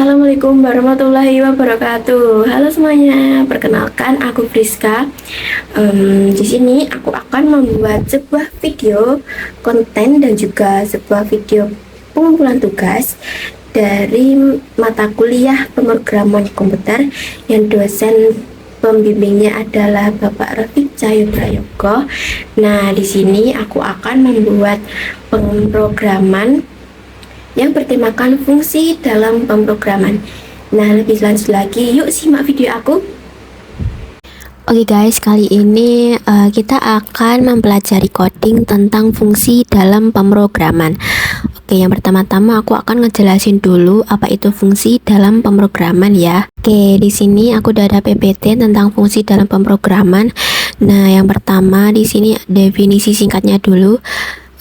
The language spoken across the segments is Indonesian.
Assalamualaikum warahmatullahi wabarakatuh. Halo semuanya, perkenalkan aku Friska. Di sini aku akan membuat sebuah video konten dan juga sebuah video pengumpulan tugas dari mata kuliah pemrograman komputer yang dosen pembimbingnya adalah Bapak Rafiq Cahyo Prayogo. Nah, di sini aku akan membuat pemrograman yang bertemakan fungsi dalam pemrograman. Nah, lebih lanjut lagi, yuk simak video aku. Oke guys, kali ini kita akan mempelajari coding tentang fungsi dalam pemrograman. Oke, yang pertama-tama aku akan ngejelasin dulu apa itu fungsi dalam pemrograman ya. Oke, di sini aku udah ada PPT tentang fungsi dalam pemrograman. Nah, yang pertama di sini definisi singkatnya dulu.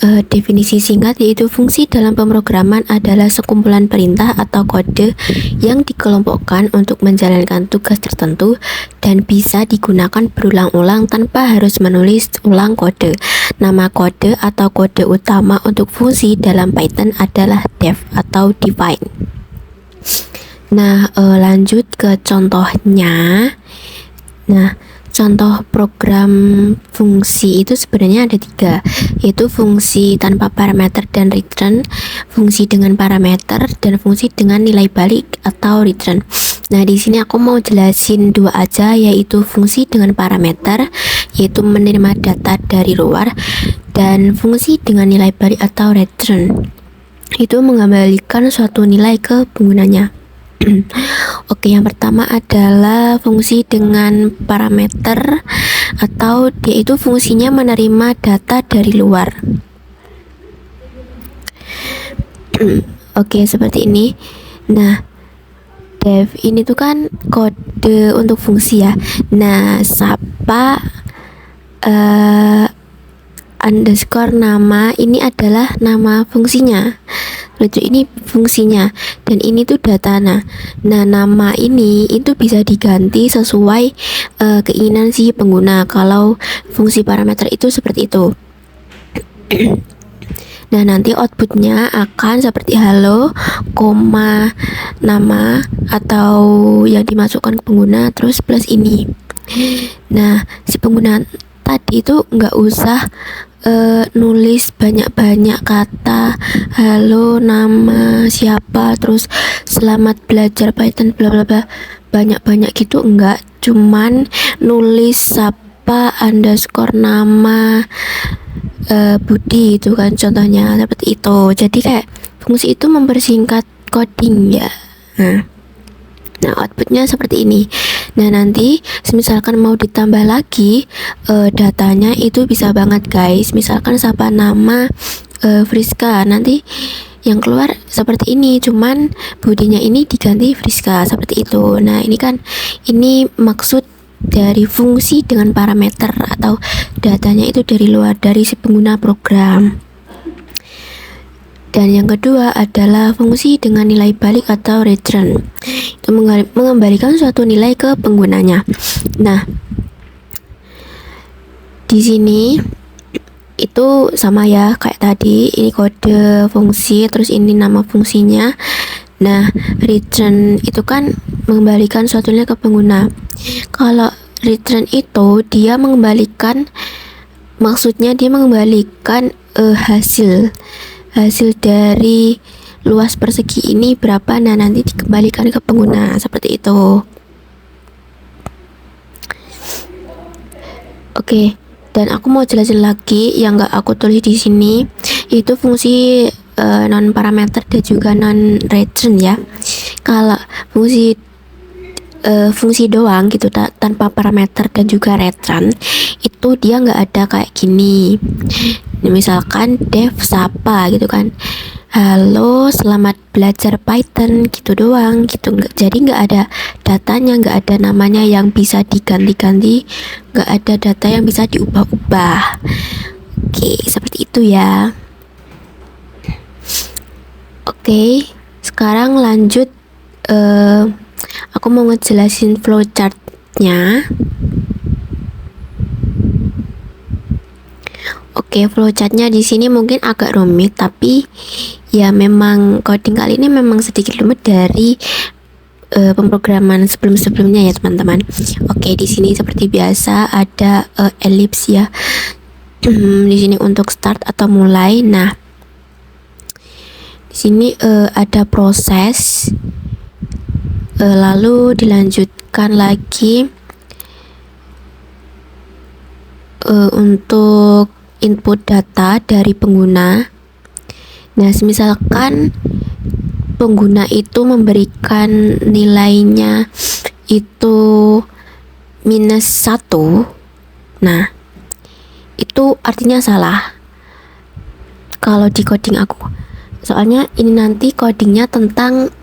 Definisi singkat yaitu fungsi dalam pemrograman adalah sekumpulan perintah atau kode yang dikelompokkan untuk menjalankan tugas tertentu dan bisa digunakan berulang-ulang tanpa harus menulis ulang kode. Nama kode atau kode utama untuk fungsi dalam Python adalah def atau define. Nah, lanjut ke contohnya. Nah, contoh program fungsi itu sebenarnya ada 3, yaitu fungsi tanpa parameter dan return, fungsi dengan parameter, dan fungsi dengan nilai balik atau return. Nah, di sini aku mau jelasin 2 aja, yaitu fungsi dengan parameter, yaitu menerima data dari luar, dan fungsi dengan nilai balik atau return, itu mengembalikan suatu nilai ke penggunanya. Oke, yang pertama adalah fungsi dengan parameter, atau dia itu fungsinya menerima data dari luar. Oke, seperti ini. Nah, def ini tuh kan kode untuk fungsi ya. Nah, sapa underscore nama ini adalah nama fungsinya. Ini fungsinya, dan ini tuh data. Nah, nama ini itu bisa diganti sesuai keinginan si pengguna. Kalau fungsi parameter itu seperti itu. Nah, nanti outputnya akan seperti halo, koma, nama, atau yang dimasukkan ke pengguna, terus plus ini. Nah, si pengguna tadi itu nggak usah nulis banyak-banyak kata halo, nama, siapa, terus selamat belajar Python bla bla bla, banyak-banyak gitu enggak, cuman nulis sapa underscore nama Budi itu kan contohnya seperti itu. Jadi kayak fungsi itu mempersingkat coding ya. Nah, outputnya seperti ini. Nah, nanti misalkan mau ditambah lagi datanya itu bisa banget guys. Misalkan sapa nama Friska, nanti yang keluar seperti ini, cuman budinya ini diganti Friska seperti itu. Nah, ini maksud dari fungsi dengan parameter, atau datanya itu dari luar, dari si pengguna program. Dan yang kedua adalah fungsi dengan nilai balik atau return, itu mengembalikan suatu nilai ke penggunanya. Nah, di sini itu sama ya kayak tadi, ini kode fungsi, terus ini nama fungsinya. Nah, return itu kan mengembalikan suatu nilai ke pengguna. Kalau return itu dia mengembalikan, maksudnya dia mengembalikan hasil dari luas persegi ini berapa. Nah, nanti dikembalikan ke pengguna seperti itu. Oke, dan aku mau jelasin lagi yang nggak aku tulis di sini, itu fungsi non parameter dan juga non return ya. Kalau fungsi doang gitu tanpa parameter dan juga return, itu dia nggak ada kayak gini. Misalkan def sapa gitu kan, halo selamat belajar Python gitu doang gitu. Jadi nggak ada datanya, nggak ada namanya yang bisa diganti-ganti, nggak ada data yang bisa diubah-ubah. Oke, seperti itu ya. Oke, sekarang lanjut, aku mau ngejelasin flowchartnya. Oke, flowchartnya di sini mungkin agak rumit, tapi ya memang coding kali ini memang sedikit rumit dari pemrograman sebelum-sebelumnya ya teman-teman. Oke, di sini seperti biasa ada ellipse ya. Di sini untuk start atau mulai. Nah, di sini ada proses, lalu dilanjutkan lagi untuk input data dari pengguna. Nah, misalkan pengguna itu memberikan nilainya itu -1, nah itu artinya salah kalau di coding aku, soalnya ini nanti codingnya tentang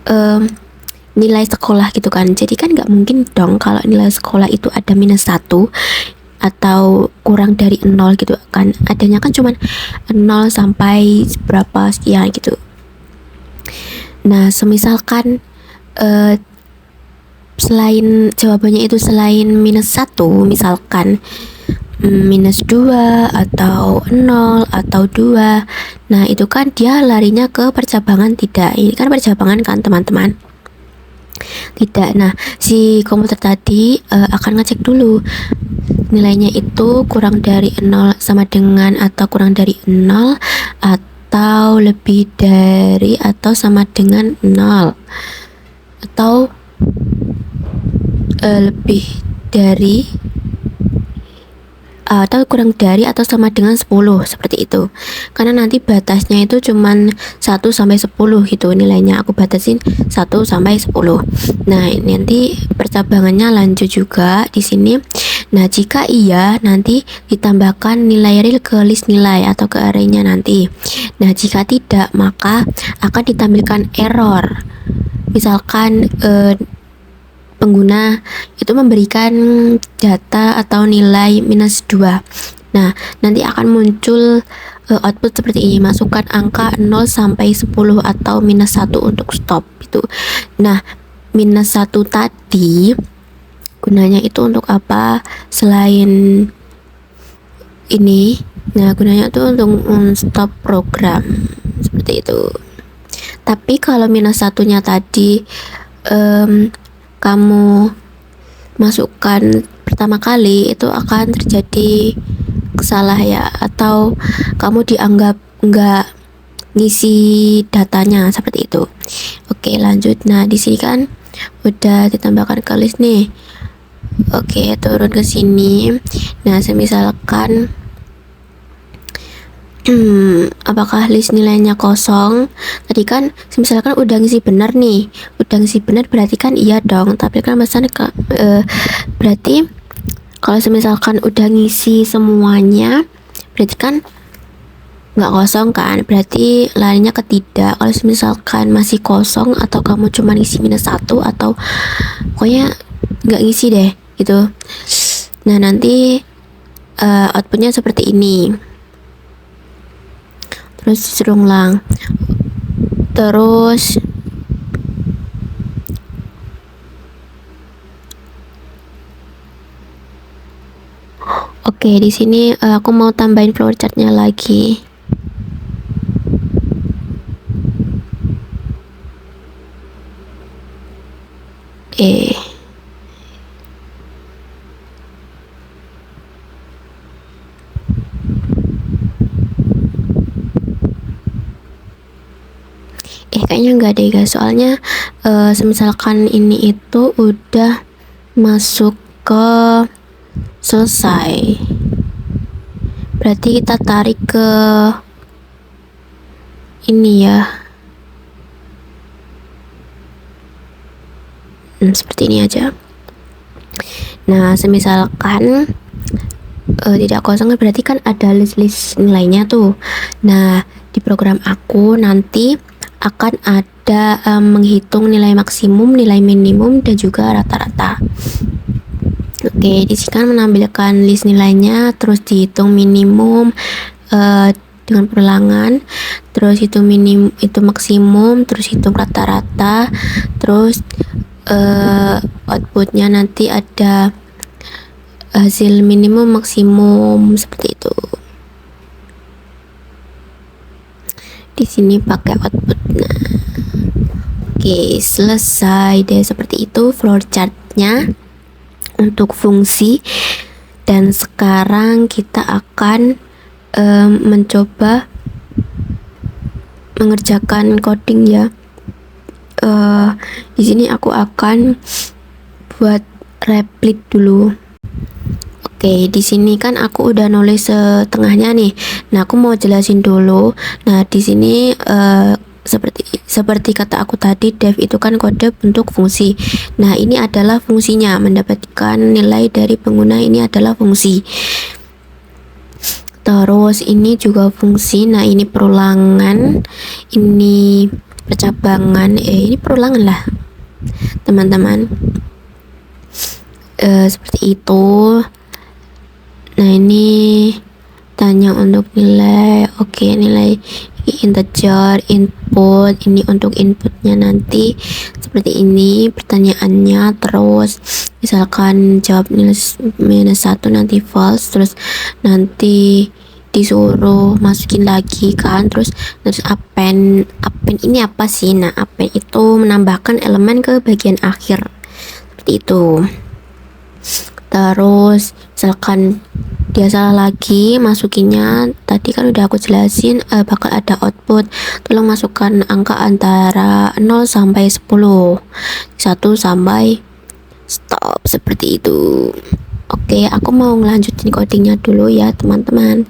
nilai sekolah gitu kan, jadi kan nggak mungkin dong kalau nilai sekolah itu ada -1 atau kurang dari 0 gitu kan, adanya kan cuman 0 sampai berapa sekian gitu. Nah, semisalkan selain jawabannya itu selain -1, misalkan -2 atau 0 atau 2, nah itu kan dia larinya ke percabangan tidak. Ini kan percabangan kan teman-teman, tidak. Nah, si komputer tadi akan ngecek dulu nilainya itu kurang dari 0 sama dengan atau kurang dari 0 atau lebih dari atau sama dengan 0 atau lebih dari atau kurang dari atau sama dengan 10, seperti itu. Karena nanti batasnya itu cuman 1 sampai 10 gitu nilainya. Aku batasin 1 sampai 10. Nah, nanti percabangannya lanjut juga di sini. Nah, jika iya, nanti ditambahkan nilai real ke list nilai atau ke array-nya nanti. Nah, jika tidak, maka akan ditampilkan error. Misalkan pengguna itu memberikan data atau nilai -2. Nah, nanti akan muncul output seperti ini, masukkan angka 0 sampai 10 atau -1 untuk stop itu. Nah, -1 tadi gunanya itu untuk apa selain ini? Nah, gunanya itu untuk stop program seperti itu. Tapi kalau -1-nya tadi kamu masukkan pertama kali, itu akan terjadi salah ya, atau kamu dianggap nggak ngisi datanya seperti itu. Oke, lanjut. Nah, di sini kan udah ditambahkan ke list nih. Oke, turun ke sini. Nah, semisalkan apakah list nilainya kosong? Tadi kan misalkan udah ngisi benar nih, udah ngisi benar berarti kan iya dong, tapi kan pesan berarti kalau misalkan udah ngisi semuanya berarti kan nggak kosong kan, berarti larinya ke tidak. Kalau misalkan masih kosong atau kamu cuma ngisi -1 atau pokoknya nggak ngisi deh gitu, nah nanti outputnya seperti ini. Terus disuruh ulang. Terus oke, di sini aku mau tambahin flowchartnya lagi. Kayaknya enggak deh guys, soalnya semisalkan ini itu udah masuk ke selesai, berarti kita tarik ke ini ya, seperti ini aja. Nah, semisalkan tidak kosong berarti kan ada list nilainya tuh. Nah, di program aku nanti akan ada menghitung nilai maksimum, nilai minimum, dan juga rata-rata. Oke, di sini kan menampilkan list nilainya, terus dihitung minimum dengan perulangan, terus hitung minimum, itu maksimum, terus hitung rata-rata, terus outputnya nanti ada hasil minimum maksimum seperti itu. di sini pakai output. Nah, oke, selesai deh. Seperti itu flowchartnya untuk fungsi. Dan sekarang kita akan mencoba mengerjakan coding ya. Di sini aku akan buat replit dulu. Oke, di sini kan aku udah nulis setengahnya nih. Nah, aku mau jelasin dulu. Nah, di sini seperti kata aku tadi, def itu kan kode bentuk fungsi. Nah, ini adalah fungsinya, mendapatkan nilai dari pengguna, ini adalah fungsi. Terus ini juga fungsi. Nah, ini perulangan, ini percabangan, ini perulangan lah teman-teman. Seperti itu. Nah, ini tanya untuk nilai. Oke, nilai integer input, ini untuk inputnya nanti seperti ini pertanyaannya. Terus misalkan jawab nilai -1 nanti false, terus nanti disuruh masukin lagi kan. Terus append ini apa sih? Nah, append itu menambahkan elemen ke bagian akhir seperti itu. Terus misalkan dia salah lagi masukinnya, tadi kan udah aku jelasin bakal ada output. Tolong masukkan angka antara 0 sampai 10, 1 sampai stop, seperti itu. Oke, aku mau ngelanjutin codingnya dulu ya teman-teman.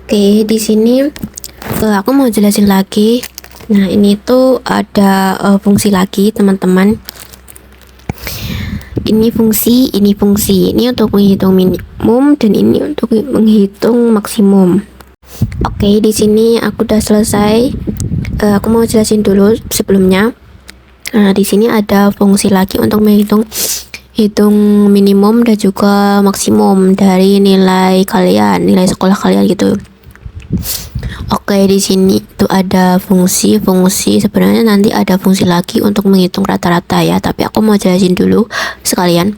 Oke, di sini aku mau jelasin lagi. Nah, ini tuh ada fungsi lagi teman-teman. Ini fungsi, ini untuk menghitung minimum dan ini untuk menghitung maksimum. Oke, di sini aku udah selesai. Aku mau jelasin dulu sebelumnya. Nah, di sini ada fungsi lagi untuk menghitung minimum dan juga maksimum dari nilai kalian, nilai sekolah kalian gitu. Oke, di sini tuh ada fungsi. Sebenarnya nanti ada fungsi lagi untuk menghitung rata-rata ya, tapi aku mau jelasin dulu sekalian.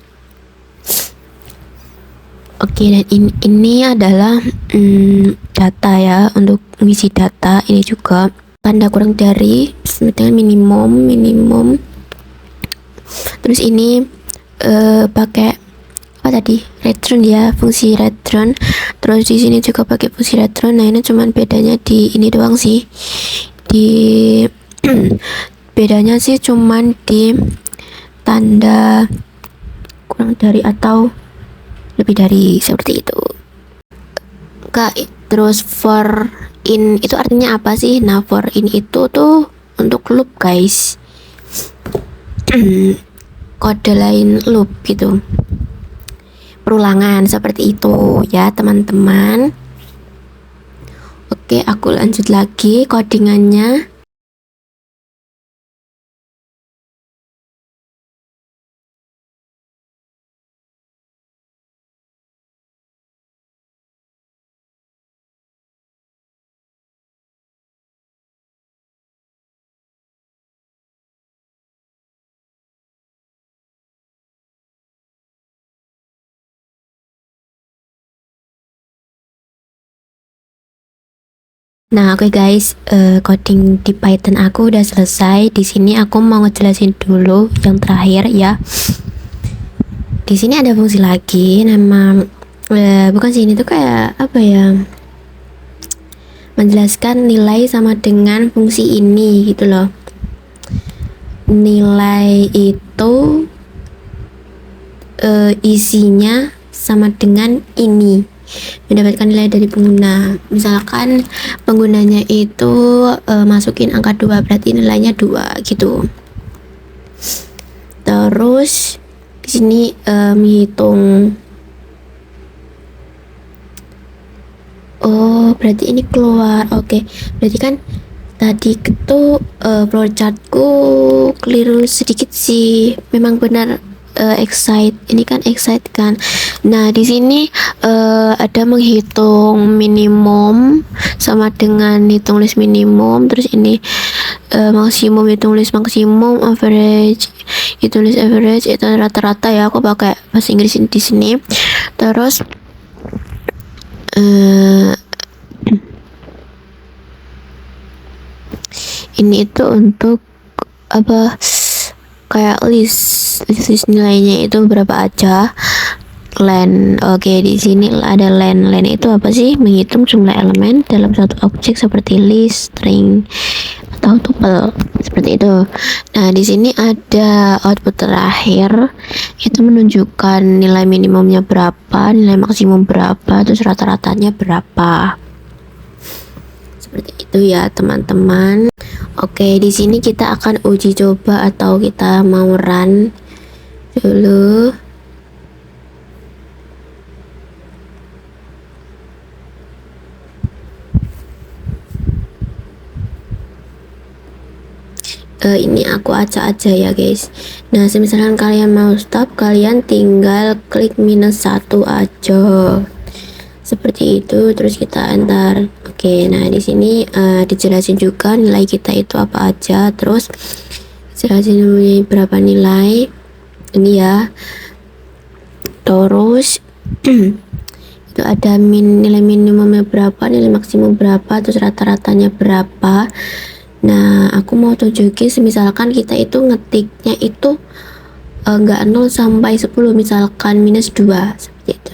Oke, dan ini adalah data ya, untuk mengisi data. Ini juga tanda kurang dari minimum. Terus ini pakai apa tadi, return ya, fungsi return. Terus di sini juga pakai fungsi return. Nah, ini cuman bedanya di ini doang sih, bedanya sih cuman di tanda kurang dari atau lebih dari, seperti itu Kak. Terus for in itu artinya apa sih? Nah, for in itu tuh untuk loop guys. Kode lain loop gitu, perulangan seperti itu ya teman-teman. Oke, aku lanjut lagi codingannya. Nah, oke guys, coding di Python aku udah selesai. Di sini aku mau ngejelasin dulu yang terakhir ya. Di sini ada fungsi lagi, nama bukan sih, ini tuh kayak apa ya, menjelaskan nilai sama dengan fungsi ini gitu loh. Nilai itu isinya sama dengan ini, mendapatkan nilai dari pengguna. Misalkan penggunanya itu masukin angka 2, berarti nilainya 2 gitu. Terus di sini menghitung, oh berarti ini keluar. Oke, berarti kan Tadi itu flowchartku keliru sedikit sih. Memang benar excite. Ini kan excite kan. Nah, di sini ada menghitung minimum sama dengan hitung list minimum. Terus ini maksimum, hitung list maksimum, average, hitung list average, itu rata-rata ya. Aku pakai bahasa Inggris di sini. Terus ini itu untuk apa, kayak list nilainya itu berapa aja. Len, oke, di sini ada len itu apa sih? Menghitung jumlah elemen dalam satu objek seperti list, string, atau tuple seperti itu. Nah, di sini ada output terakhir, itu menunjukkan nilai minimumnya berapa, nilai maksimum berapa, terus rata-ratanya berapa. Seperti itu ya teman-teman. Oke, di sini kita akan uji coba atau kita mau run dulu. Ini aku acak aja ya guys. Nah, misalkan kalian mau stop, kalian tinggal klik -1 aja. Seperti itu, terus kita enter. Oke, nah di sini dijelasin juga nilai kita itu apa aja, terus jelasin mempunyai berapa nilai ini ya. Terus itu ada nilai minimumnya berapa, nilai maksimum berapa, terus rata-ratanya berapa. Nah, aku mau tunjukin misalkan kita itu ngetiknya itu enggak 0 sampai 10, misalkan -2 seperti itu.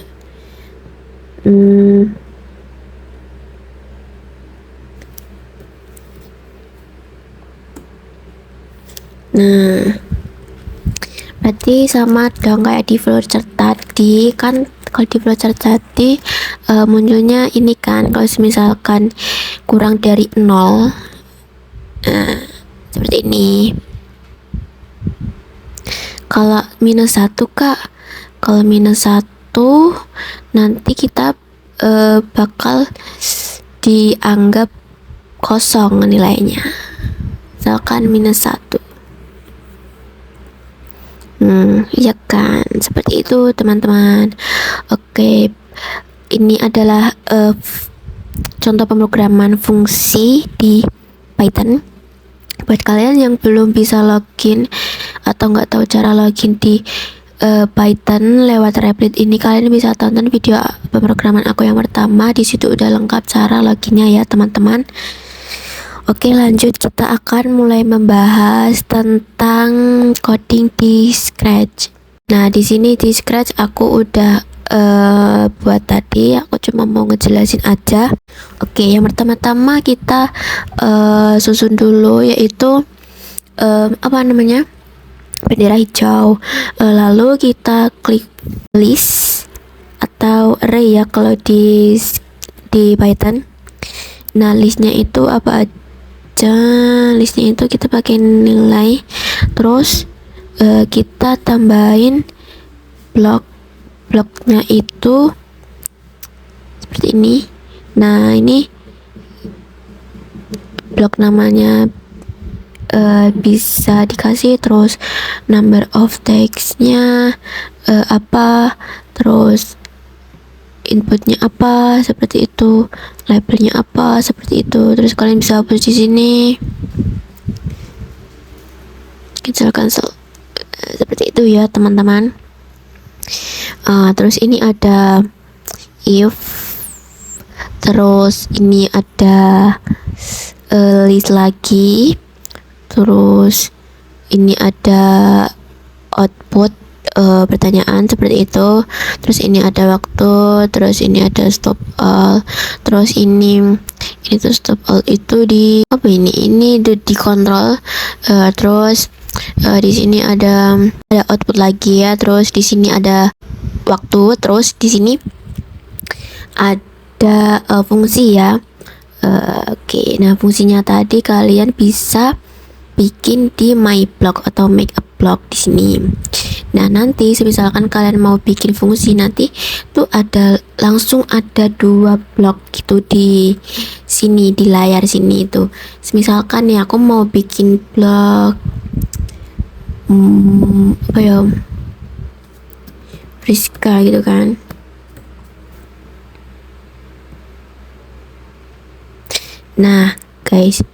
Nah, berarti sama dong kayak di flowchart tadi kan. Kalau di flowchart tadi munculnya ini kan, kalau misalkan kurang dari 0, seperti ini. Kalau -1 kak, kalau -1 nanti kita bakal dianggap kosong nilainya, misalkan -1. Ya kan, seperti itu teman-teman. Oke, ini adalah contoh pemrograman fungsi di Python. Buat kalian yang belum bisa login atau nggak tahu cara login di Python lewat Replit ini, kalian bisa tonton video pemrograman aku yang pertama. Di situ udah lengkap cara loginnya ya teman-teman. Oke, lanjut, kita akan mulai membahas tentang coding di Scratch. Nah, di sini di Scratch aku udah buat tadi, aku cuma mau ngejelasin aja. Oke, yang pertama-tama kita susun dulu, yaitu apa namanya, bendera hijau. Lalu kita klik list atau array ya kalau di Python. Nah, listnya itu apa aja? Listnya itu kita pakai nilai, terus kita tambahin bloknya itu seperti ini. Nah, ini blok namanya bisa dikasih, terus number of text-nya apa, terus inputnya apa, seperti itu, labelnya apa, seperti itu. Terus kalian bisa hapus di sini, cancel seperti itu ya teman-teman. Terus ini ada if, terus ini ada list lagi, terus ini ada output pertanyaan seperti itu, terus ini ada waktu, terus ini ada stop all, terus ini tuh stop all itu di apa ini di kontrol, terus di sini ada output lagi ya, terus di sini ada waktu, terus di sini ada fungsi ya. Oke, nah fungsinya tadi kalian bisa bikin di my block atau make a block di sini. Nah, nanti misalkan kalian mau bikin fungsi, nanti tuh langsung ada 2 blok gitu di sini di layar sini itu. Misalkan nih aku mau bikin blog apa ya, Friska gitu kan. Nah guys,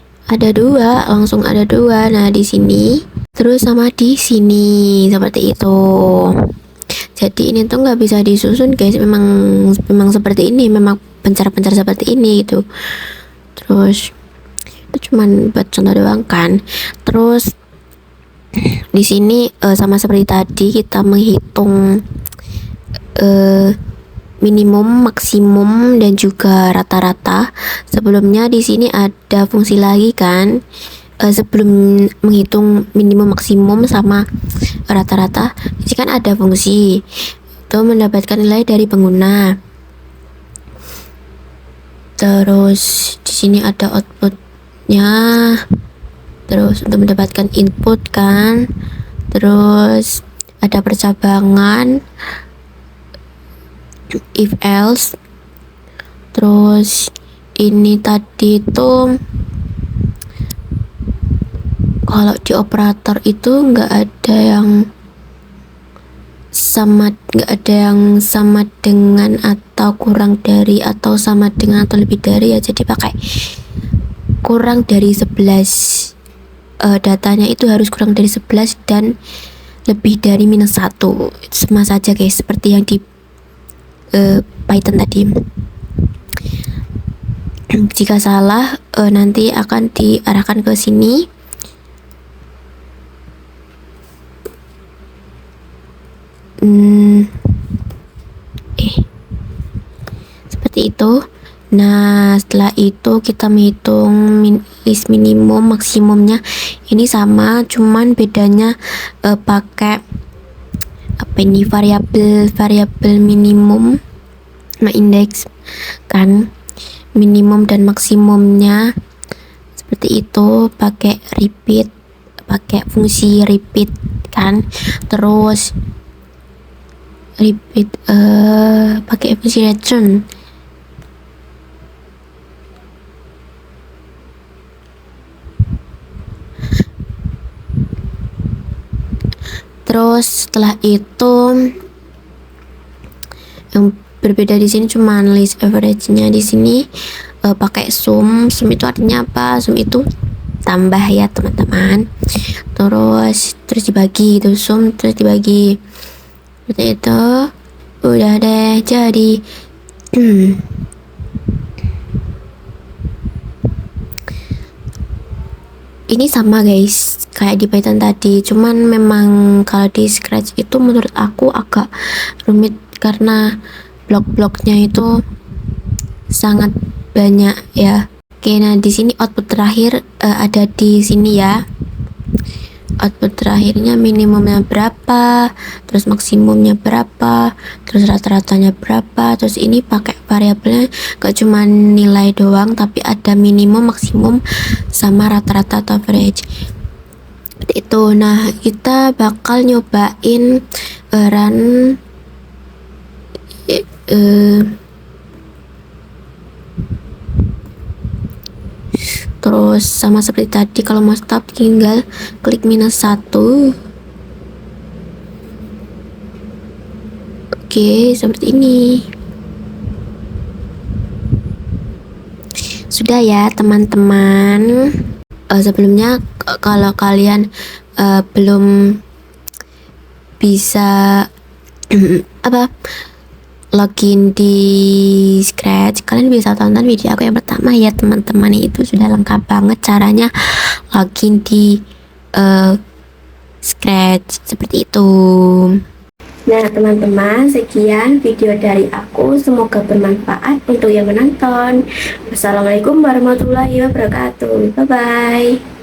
langsung ada dua. Nah di sini terus sama di sini seperti itu. Jadi ini tuh nggak bisa disusun guys, memang seperti ini, memang pencar-pencar seperti ini gitu. Terus itu cuman buat contoh doang kan. Terus di sini sama seperti tadi kita menghitung minimum, maksimum dan juga rata-rata. Sebelumnya di sini ada fungsi lagi kan, sebelum menghitung minimum, maksimum sama rata-rata, ini kan ada fungsi itu mendapatkan nilai dari pengguna. Terus di sini ada outputnya. Terus untuk mendapatkan input kan. Terus ada percabangan, if else. Terus ini tadi tuh kalau di operator itu nggak ada yang sama dengan atau kurang dari atau sama dengan atau lebih dari ya. Jadi pakai kurang dari 11, datanya itu harus kurang dari 11 dan lebih dari -1. Sama saja guys, seperti yang di Python tadi. Jika salah nanti akan diarahkan ke sini. Seperti itu. Nah setelah itu kita menghitung list minimum, maksimumnya ini sama, cuman bedanya pakai apa ini, variabel minimum sama indeks kan. Minimum dan maksimumnya seperti itu pakai repeat, pakai fungsi repeat kan. Terus repeat pakai fungsi return. Terus setelah itu yang berbeda di sini cuma list average-nya. Di sini pakai sum. Sum itu artinya apa? Sum itu tambah ya teman-teman. Terus dibagi itu, sum terus dibagi. Seperti itu. Udah deh jadi. Ini sama guys kayak di Python tadi, cuman memang kalau di Scratch itu menurut aku agak rumit karena blok-bloknya itu sangat banyak ya. Oke, nah di sini output terakhir ada di sini ya. Output terakhirnya minimumnya berapa, terus maksimumnya berapa, terus rata-ratanya berapa. Terus ini pakai variabelnya gak cuma nilai doang, tapi ada minimum, maksimum, sama rata-rata atau average. Seperti itu. Nah kita bakal nyobain run terus sama seperti tadi. Kalau mau stop tinggal klik -1. Oke, seperti ini. Sudah ya teman-teman. Sebelumnya kalau kalian belum bisa login di Scratch, kalian bisa tonton video aku yang pertama ya teman-teman. Itu sudah lengkap banget caranya login di Scratch seperti itu. Nah teman-teman, sekian video dari aku, semoga bermanfaat untuk yang menonton. Wassalamualaikum warahmatullahi wabarakatuh. Bye bye.